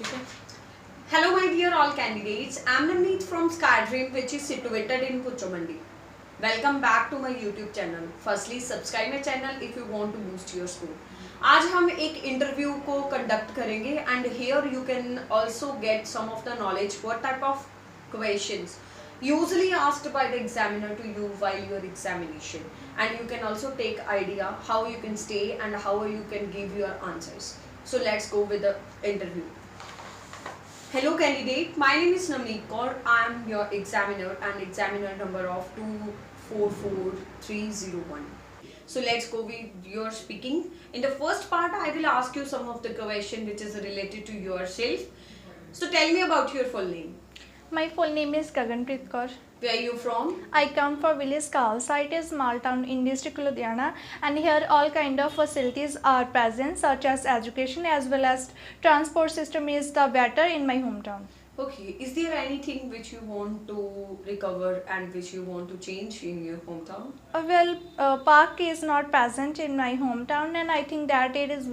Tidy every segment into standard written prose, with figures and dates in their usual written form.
Okay. Hello my dear all candidates, I am Navneet from Skydream which is situated in Puchomandi. Welcome back to my YouTube channel. Firstly subscribe my channel if you want to boost your score. आज हम एक interview को conduct करेंगे and here you can also get some of the knowledge what type of questions usually asked by the examiner to you while your examination, and you can also take idea how you can stay and how you can give your answers. So let's go with the interview. Hello candidate, my name is Navneet Kaur. I am your examiner and examiner number of 244301. So let's go with your speaking. In the first part, I will ask you some of the question which is related to yourself. So tell me about your full name. My full name is Gaganpreet Kaur. Where are you from? I come from village Khalsa. It is small town in district Ludhiana, and here all kind of facilities are present, such as education as well as transport system is the better in my hometown. Okay, is there anything which you want to recover and which you want to change in your hometown? Park is not present in my hometown, and I think that it is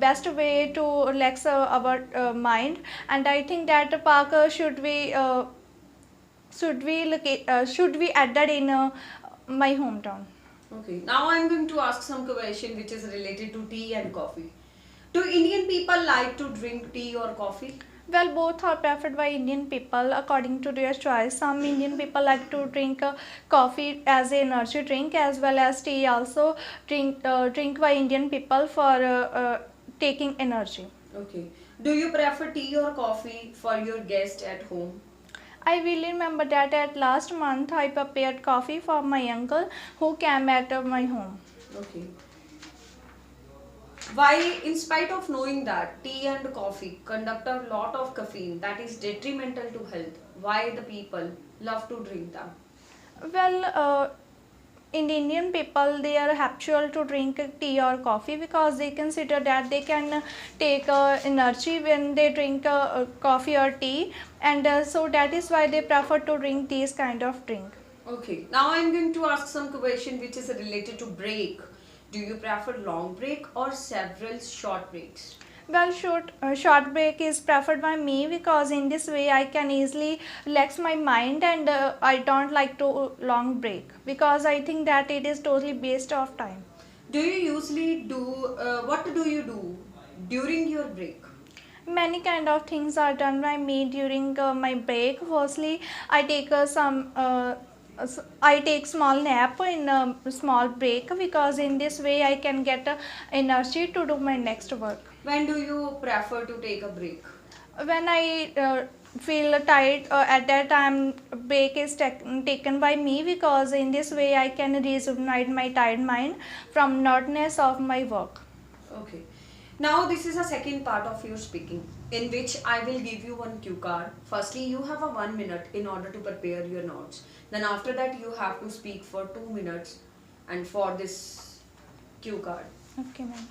best way to relax our mind. And I think that the park should be added in my hometown. Okay, now I'm going to ask some question which is related to tea and coffee. Do Indian people like to drink tea or coffee? Well, both are preferred by Indian people according to their choice. Some Indian people like to drink coffee as an energy drink, as well as tea also drink by Indian people for taking energy. Okay. Do you prefer tea or coffee for your guest at home? I really remember that at last month I prepared coffee for my uncle who came at my home. Okay. Why, in spite of knowing that tea and coffee conduct a lot of caffeine that is detrimental to health, why the people love to drink them? Well, in the Indian people, they are habitual to drink tea or coffee because they consider that they can take energy when they drink coffee or tea, and so that is why they prefer to drink these kind of drink. Okay, now I'm going to ask some question which is related to break. Do you prefer long break or several short breaks? Well, short break is preferred by me because in this way I can easily relax my mind, and I don't like to long break because I think that it is totally waste of time. Do you usually do, what do you do during your break? Many kind of things are done by me during my break. Firstly, I take I take small nap in a small break because in this way I can get energy to do my next work. When do you prefer to take a break? When I feel tired, at that time break is taken by me because in this way I can rejuvenate my tired mind from naughtiness of my work. Okay. Now this is a second part of your speaking in which I will give you one cue card. Firstly, you have a 1 minute in order to prepare your notes. Then after that you have to speak for 2 minutes and for this cue card. Okay, ma'am.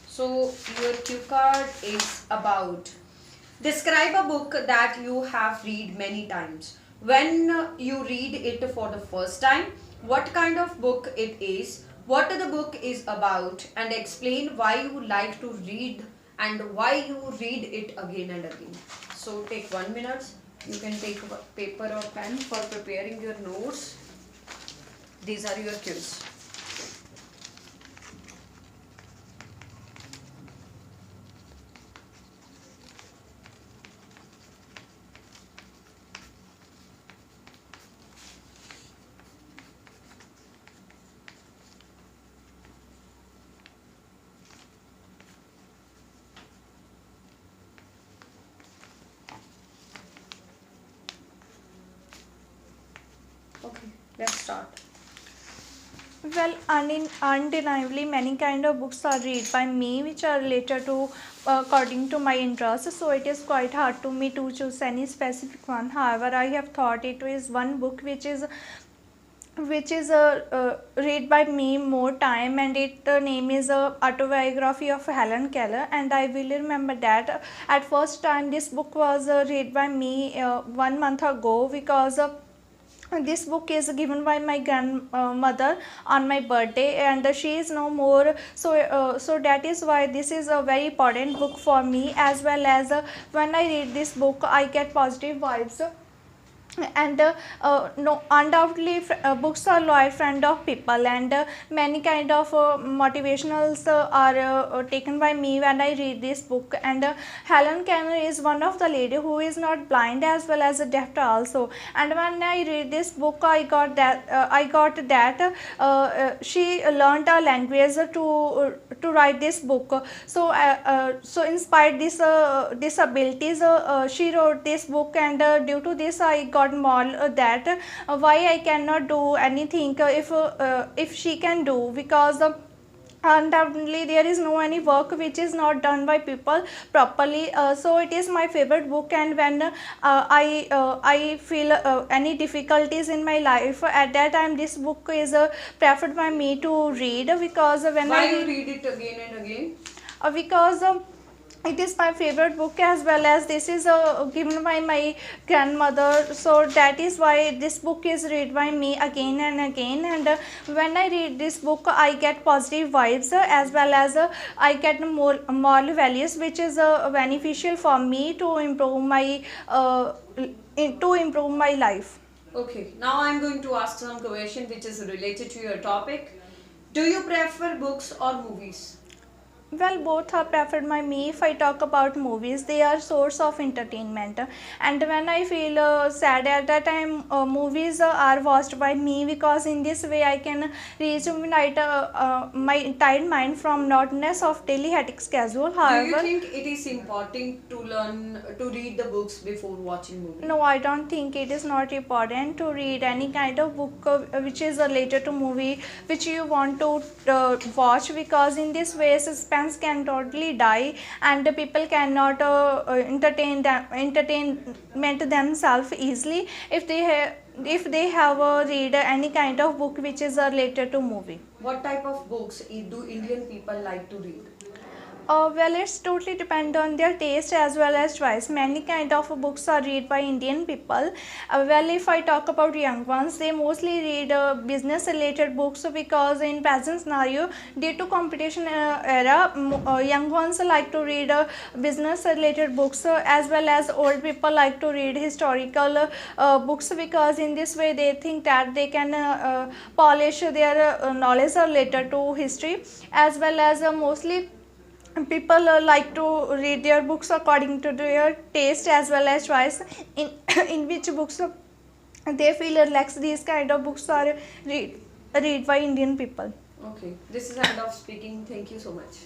So your cue card is about describe a book that you have read many times. When you read it for the first time, what kind of book it is, what the book is about, and explain why you like to read and why you read it again and again. So take 1 minute. You can take paper or pen for preparing your notes. These are your cues. Okay, let's start. Well, undeniably, many kind of books are read by me, which are related to according to my interest. So it is quite hard to me to choose any specific one. However, I have thought it is one book which is read by me more time, and it name is autobiography of Helen Keller. And I will remember that at first time this book was read by me 1 month ago because This book is given by my grandmother on my birthday, and she is no more. So that is why this is a very important book for me, as well as when I read this book, I get positive vibes. And no, undoubtedly books are loyal friend of people, and many kind of motivationals are taken by me when I read this book. And Helen Keller is one of the lady who is not blind as well as deaf also. And when I read this book, I got that she learned a language to write this book. So inspired this disabilities, she wrote this book. And due to this I got more that why I cannot do anything if she can do, because undoubtedly there is no any work which is not done by people properly. So it is my favorite book. And when I feel any difficulties in my life, at that time this book is preferred by me to read, because when Why I you read it again and again? Because it is my favorite book, as well as this is given by my grandmother. So that is why this book is read by me again and again. And when I read this book, I get positive vibes, as well as I get more moral values, which is beneficial for me to improve my life. Okay, now I'm going to ask some question which is related to your topic. Do you prefer books or movies? Well, both are preferred by me. If I talk about movies, they are source of entertainment, and when I feel sad at that time, movies are watched by me, because in this way I can rejuvenate my tired mind from monotonous of daily hectic schedule. Do you However, think it is important to learn to read the books before watching movie? no, I don't think it is not important to read any kind of book which is related to movie which you want to watch, because in this way suspense can totally die, and the people cannot entertainment themselves easily if they have read any kind of book which is related to movie. What type of books do Indian people like to read? Well, it's totally depend on their taste as well as choice. Many kind of books are read by Indian people. Well, if I talk about young ones, they mostly read business related books, because in present scenario, due to competition era, young ones like to read business related books, as well as old people like to read historical books, because in this way they think that they can polish their knowledge related to history, as well as mostly people like to read their books according to their taste as well as choice, in in which books they feel relaxed. These kind of books are read by Indian people. Okay, this is end of speaking. Thank you so much.